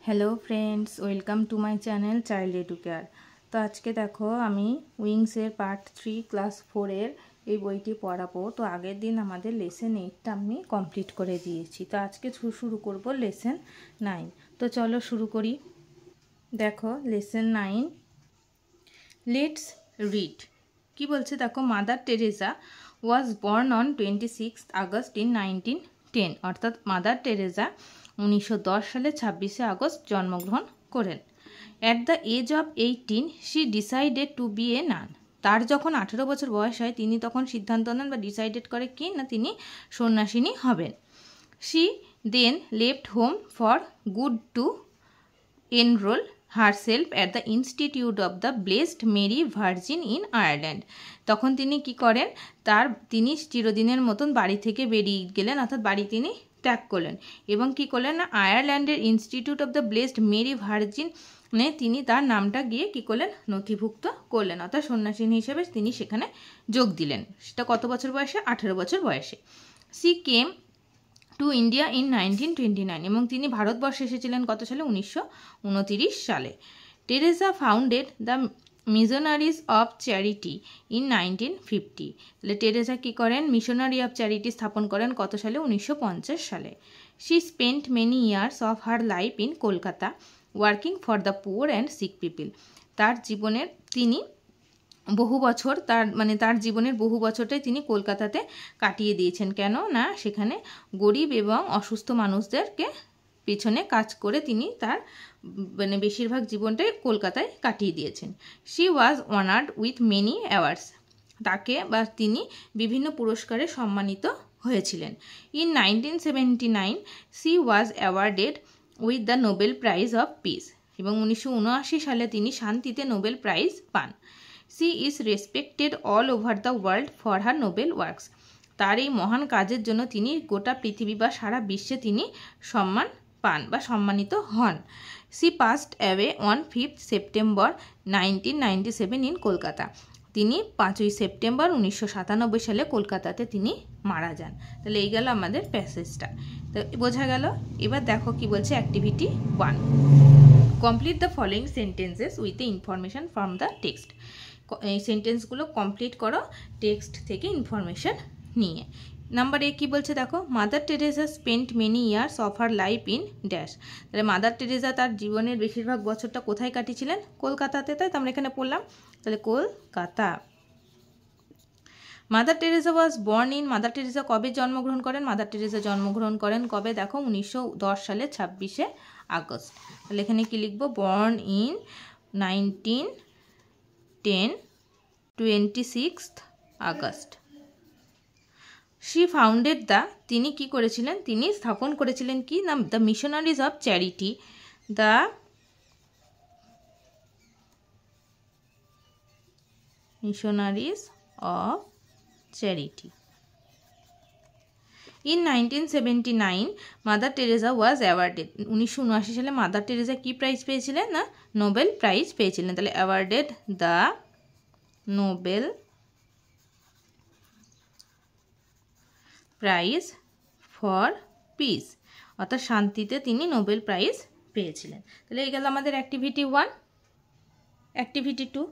Hello friends, welcome to my channel child educare. তো আজকে দেখো আমি উইংসের পার্ট 3 ক্লাস 4-এর এই বইটি পড়াবো। তো আগের দিন আমাদের লেসন 8টা আমি কমপ্লিট করে দিয়েছি। তো আজকে শুরু করব লেসন 9। তো চলো শুরু করি। দেখো লেসন 9, লেটস রিড। কি বলছে দেখো, mother Teresa was born on 26 August in 1910। অর্থাৎ মাদার টেরেসা 1910 সালে 26শে আগস্ট জন্মগ্রহণ করেন। At the age of 18 she decided to be a nun. তার যখন 18 বছর বয়স হয় তিনি তখন সিদ্ধান্ত নেন বা ডিসাইডেড করে কি না তিনি সন্ন্যাসিনী হবেন। She then left home for good to enrol herself at the Institute of the Blessed Mary Virgin in Ireland. তখন তিনি কি করেন, তিনি চিরদিনের মতন বাড়ি থেকে বেরিয়ে গেলেন, অর্থাৎ বাড়ি তিনি ত্যাগ করলেন এবং কি করলেন না আয়ারল্যান্ডের Institute of the Blessed Mary Virgin তিনি তার নামটা গিয়ে কি করলেন নথিভুক্ত করলেন, অর্থাৎ সন্ন্যাসিনী হিসেবে তিনি সেখানে যোগ দিলেন। সেটা কত বছর বয়সে? 18 বছর বয়সে। She came to India in 1929 এবং তিনি ভারতবর্ষে এসেছিলেন কত সালে? 1929 সালে। Teresa founded the missionaries of charity in 1950। তাহলে টেরেসা কী করেন? মিশনারি অফ চ্যারিটি স্থাপন করেন কত সালে? 1950 সালে। She spent many years of her life in Kolkata working for the poor and sick people. তার জীবনের তিনি তার জীবনের বহু বছরটাই তিনি কলকাতাতে কাটিয়ে দিয়েছেন। কেন না সেখানে গরিব এবং অসুস্থ মানুষদেরকে পেছনে কাজ করে তিনি তার বেশিরভাগ জীবনটাই কলকাতায় কাটিয়ে দিয়েছেন। She was honoured with many awards. তিনি বিভিন্ন পুরস্কারে সম্মানিত হয়েছিলেন। In 1979 she was awarded with the Nobel prize of piece এবং 1979 সালে তিনি শান্তিতে নোবেল প্রাইজ পান। She is respected all over the world for her noble works. তার এই মহান কাজের জন্য তিনি গোটা পৃথিবী বা সারা বিশ্বে তিনি সম্মান পান বা সম্মানিত হন। She passed away on 5th September 1997 in Kolkata. তিনি 5ই সেপ্টেম্বর 1997 সালে কলকাতাতে তিনি মারা যান। তাহলে এই গেল আমাদের প্যাসেজটা, তো বোঝা গেল। এবার দেখো কি বলছে activity 1, complete the following sentences with the information from the text. এই সেন্টেন্সগুলো কমপ্লিট করো টেক্সট থেকে ইনফরমেশন নিয়ে। নাম্বার এ কী বলছে দেখো, mother Teresa spent many years of her life in dash. তাহলে মাদার টেরেসা তার জীবনের বেশিরভাগ বছরটা কোথায় কাটিয়েছিলেন? কলকাতাতে। তাই তো আমরা এখানে পড়লাম, তাহলে Kolkata. Mother Teresa was born in, mother Teresa কবে জন্মগ্রহণ করেন? মাদার টেরেসা জন্মগ্রহণ করেন কবে? দেখো 1910 সালে 26শে আগস্ট। তাহলে এখানে কি লিখবো? Born in 1910, 26th August. She founded তিনি কি করেছিলেন? তিনি স্থাপন করেছিলেন কি না the missionaries of charity, the missionaries of charity. In 1979 mother Teresa was awarded. 1979 সালে মাদার টেরেসা কি প্রাইজ পেয়েছিলেন? না নোবেল প্রাইজ পেয়েছিলেন। তাহলে awarded the Nobel prize for piece, অর্থাৎ শান্তিতে তিনি নোবেল প্রাইজ পেয়েছিলেন। তাহলে এই গেল আমাদের activity 1। Activity 2,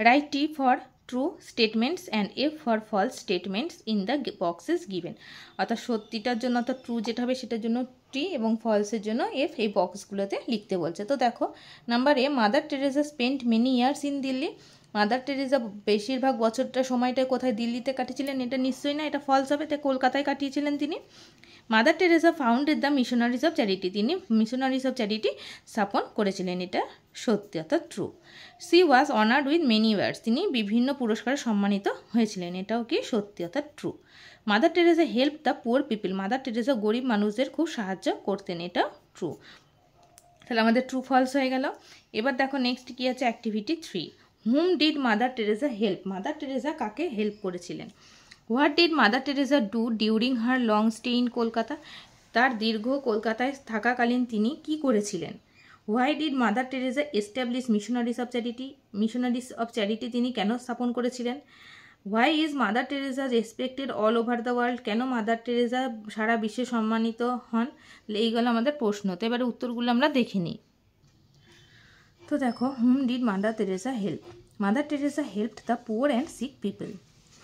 write T for true statements and F for false statements in the boxes given. অর্থাৎ সত্যিটার জন্য অর্থাৎ ট্রু যেটা হবে সেটার জন্য টি এবং ফলসের জন্য এফ, এই বক্সগুলোতে লিখতে বলছে। তো দেখো number A, mother Teresa spent many years in Delhi. Mother Teresa বেশিরভাগ সময়টা কোথায়? দিল্লিতে কাটিয়েছিলেন। এটা নিশ্চয়ই না, এটা ফলস হবে, তাই কলকাতায় কাটিয়েছিলেন তিনি। Mother Teresa founded the missionaries of charity, তিনি মিশনারিজ অফ চ্যারিটি স্থাপন করেছিলেন, এটা সত্যি অর্থাৎ true. C was honoured with many awards, তিনি বিভিন্ন পুরস্কারে সম্মানিত হয়েছিলেন, এটাও কি সত্যি অর্থাৎ true. Mother Teresa help the poor people, mother Teresa গরিব মানুষদের খুব সাহায্য করতেন, এটা ট্রু। তাহলে আমাদের ট্রু ফলস হয়ে গেল। এবার দেখো নেক্সট কি আছে activity 3, whom did mother Teresa help. Mother Teresa কাকে হেল্প করেছিলেন? What did mother Teresa do during her long stay in Kolkata, তার দীর্ঘ কলকাতায় থাকাকালীন তিনি কি করেছিলেন? Why did mother Teresa establish missionaries of charity, missionaries of charity তিনি কেন স্থাপন করেছিলেন? Why is mother Teresa respected all over the world, কেন মাদার টেরেসা সারা বিশ্বে সম্মানিত হন? এইগুলো আমাদের প্রশ্ন। তো এবারে উত্তরগুলো আমরা দেখে নিই। তো দেখো, whom did Mother Teresa help? Mother Teresa helped the poor and sick people.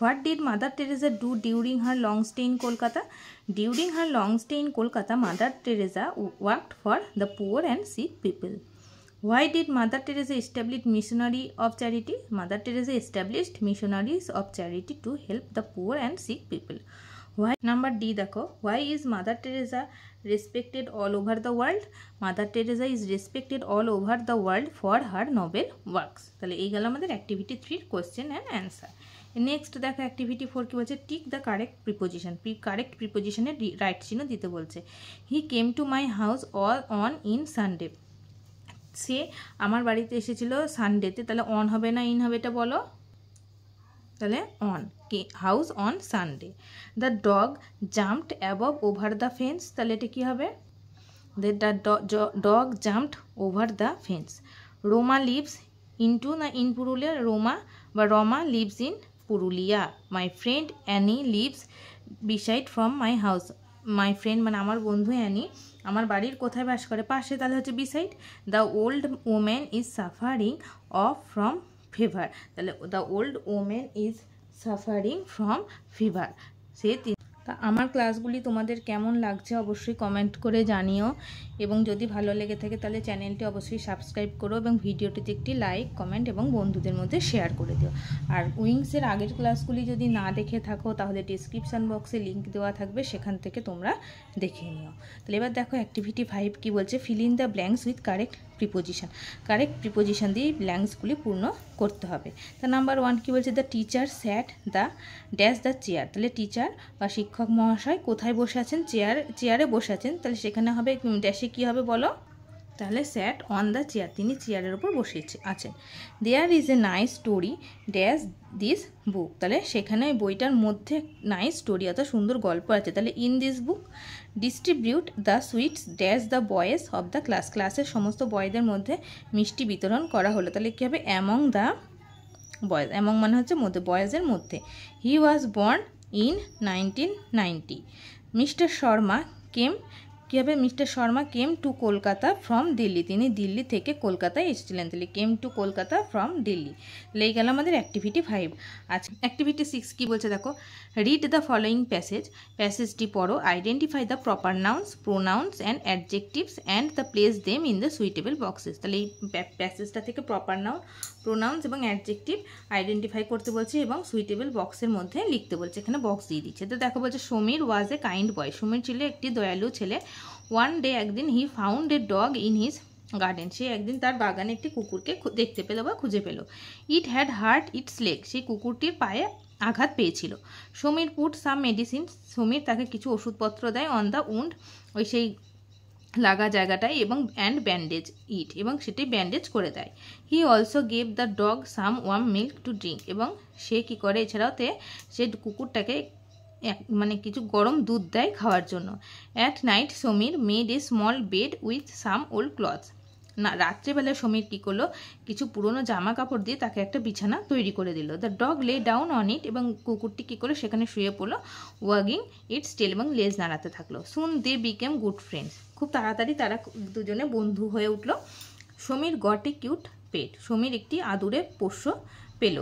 What did Mother Teresa do during her long stay in Kolkata? During her long stay in Kolkata, Mother Teresa worked for the poor and sick people. Why did Mother Teresa establish missionary of charity? Mother Teresa established missionaries of charity to help the poor and sick people. Why? Number D দেখো, why is Mother Teresa respected all over the world? Mother Teresa is respected all over the world for her noble works. তাহলে এই গেল আমাদের activity 3 question and answer. Next দেখো activity 4 কি বলছে, tick the correct preposition. Correct প্রিপোজিশনের right চিহ্ন দিতে বলছে। He came to my house on in Sunday. সে আমার বাড়িতে এসেছিল সানডেতে, তাহলে অন হবে না ইন হবে, এটা বলো। তাহলে on, house on Sunday. The dog jumped above over the fence, তাহলে এটা কী হবে, the dog jumped over the fence. Roma lives into না ইন পুরুলিয়া, রোমা বা Rama lives in Purulia. My friend Annie lives beside from my house. My friend মানে আমার বন্ধু Annie আমার বাড়ির কোথায় বাস করে, পাশে, তাহলে হচ্ছে beside. The old woman is suffering of from fever, তাহলে the old woman is suffering from fever. সে তা আমার ক্লাসগুলি তোমাদের কেমন লাগছে অবশ্যই কমেন্ট করে জানিও, এবং যদি ভালো লেগে থাকে তাহলে চ্যানেলটি অবশ্যই সাবস্ক্রাইব করো এবং ভিডিওটিতে একটি লাইক কমেন্ট এবং বন্ধুদের মধ্যে শেয়ার করে দিও। আর উইংসের আগের ক্লাসগুলি যদি না দেখে থাকো তাহলে ডিসক্রিপশান বক্সে লিঙ্ক দেওয়া থাকবে, সেখান থেকে তোমরা দেখে নিও। তাহলে এবার দেখো অ্যাক্টিভিটি 5 কি বলছে, fill in the blanks with correct preposition. Correct preposition দিয়ে ব্ল্যাঙ্কসগুলি পূর্ণ করতে হবে। তা নাম্বার 1 কি বলছে, the teacher sat the dash the chair. তাহলে টিচার বা শিক্ষক মহাশয় কোথায় বসে আছেন, চেয়ারে বসে আছেন, তাহলে সেখানে হবে ড্যাশে কী হবে বলো, তাহলে স্যাট অন দ্য চেয়ার, তিনি চেয়ারের উপর বসে আছেন। There is a nice story dash this book, তাহলে সেখানে ওই বইটার মধ্যে নাইস স্টোরি অর্থাৎ সুন্দর গল্প আছে, তাহলে in this book. Distribute the sweets dash the boys of the class, ক্লাসের সমস্ত বয়দের মধ্যে মিষ্টি বিতরণ করা হলো, তাহলে কী হবে, অ্যামং দ্য বয়েজ, অ্যামং মানে হচ্ছে মধ্যে, বয়েজের মধ্যে। He was born in 1990। Mister Sharma came, কী হবে, mister Sharma came to Kolkata from Delhi, তিনি দিল্লি থেকে কলকাতায় এসেছিলেন, তাহলে came to Kolkata from Delhi. লেগে গেল আমাদের অ্যাক্টিভিটি 5। আচ্ছা অ্যাক্টিভিটি 6 কী বলছে দেখো, রিড দ্য ফলোয়িং প্যাসেজ, প্যাসেজটি পড়ো, identify the proper nouns, pronouns and adjectives and the place them in the suitable boxes. তাহলে এই প্যাসেজটা থেকে প্রপার নাউন, প্রোনাউন্স এবং অ্যাডজেক্টিভ আইডেন্টিফাই করতে বলছে এবং সুইটেবল বক্সের মধ্যে লিখতে বলছে, এখানে বক্স দিয়ে দিচ্ছে। তো দেখো বলছে, Samir was a kind boy, Samir ছিল একটি দয়ালু ছেলে। ওয়ান ডে, একদিন, he found a dog in his garden, সে একদিন তার বাগানে একটি কুকুরকে দেখতে পেল বা খুঁজে পেল। It had heart it's leg, সেই কুকুরটির পায়ে আঘাত পেয়েছিল। Samir put some medicine, Samir তাকে কিছু ওষুধপত্র দেয়, অন দ্য উন্ড, ওই সেই লাগা জায়গাটায়, এবং অ্যান্ড ব্যান্ডেজ ইট, এবং সেটি ব্যান্ডেজ করে দেয়। He also gave the dog some warm milk to drink, এবং সে কী করে, এছাড়াওতে সে কুকুরটাকে মানে কিছু গরম দুধ দেয় খাওয়ার জন্য। At night Samir made a small bed with some old clothes, না রাত্রেবেলায় সমীর কী করলো, কিছু পুরনো জামা কাপড় দিয়ে তাকে একটা বিছানা তৈরি করে দিল। The dog lay down on it, এবং কুকুরটি কী করে সেখানে শুয়ে পড়লো, ওয়াগিং ইটস টেল, এবং লেজ নাড়াতে থাকলো। সুন দে বিকেম গুড ফ্রেন্ডস, খুব তাড়াতাড়ি তারা দুজনে বন্ধু হয়ে উঠলো। সমীর গট এ কিউট পেট, সমীর একটি আদুরে পোষ্য পেল।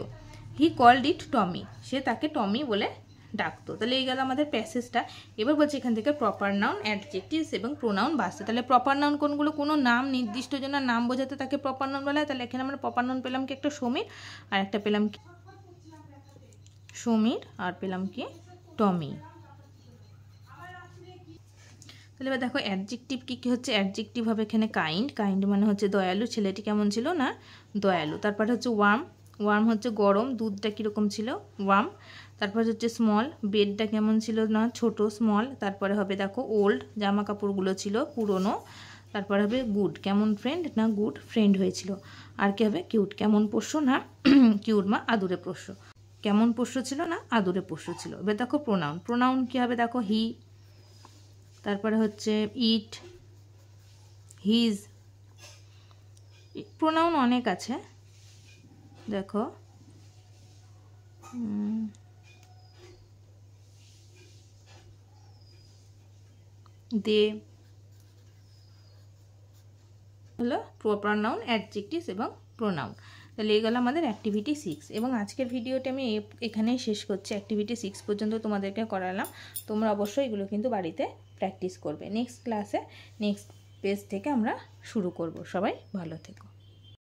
হি কল্ড ইট টমি, সে তাকে টমি বলে ডাকতো। তাহলে এই গেল আমাদের প্যাসেজটা। এবার বলছে এখান থেকে প্রপার নাউন, অ্যাডজেক্টিভস এবং প্রোনাউন বাঁচতে। তাহলে প্রপার নাউন কোনগুলো, কোনো নাম নির্দিষ্ট জনের নাম বোঝাতে তাকে প্রপার নাউন বলা হয়। তাহলে এখানে আমরা প্রপার নাউন পেলাম কি, একটা সমীর, আর একটা পেলাম কি সমীর, আর পেলাম কি টমি। তাহলে এবার দেখো অ্যাডজেক্টিভ কী কী হচ্ছে, অ্যাডজেক্টিভ হবে এখানে কাইন্ড, কাইন্ড মানে হচ্ছে দয়ালু, ছেলেটি কেমন ছিল না দয়ালু। তারপরে হচ্ছে ওয়ার্ম, ওয়ার্ম হচ্ছে গরম, দুধটা কীরকম ছিল ওয়ার্ম। তারপর হচ্ছে স্মল, বেডটা কেমন ছিল না ছোট স্মল। তারপরে হবে দেখো ওল্ড, জামা কাপড়গুলো ছিল পুরনো। তারপরে হবে গুড, কেমন ফ্রেন্ড না গুড ফ্রেন্ড হয়েছিল। আর কি হবে কিউট, কেমন পোষ্য না কিউট মা আদুরে পোষ্য, কেমন পোষ্য ছিল না আদুরে পোষ্য ছিল। এবার দেখো প্রোনাউন, প্রোনাউন কী হবে দেখো হি, তারপরে হচ্ছে ইট, হিজ, প্রোনাউন অনেক আছে দেখো, দে, হলো প্রপার নাউন, অ্যাডজেক্টিভস এবং প্রোনাউন। তাহলে এই গেলো আমাদের অ্যাক্টিভিটি 6 এবং আজকের ভিডিওটা আমি এখানেই শেষ করছি। অ্যাক্টিভিটি 6 পর্যন্ত তোমাদেরকে করালাম। তোমরা অবশ্যই এগুলো কিন্তু বাড়িতে প্র্যাকটিস করবে। নেক্সট ক্লাসে নেক্সট পেজ থেকে আমরা শুরু করব। সবাই ভালো থেকো।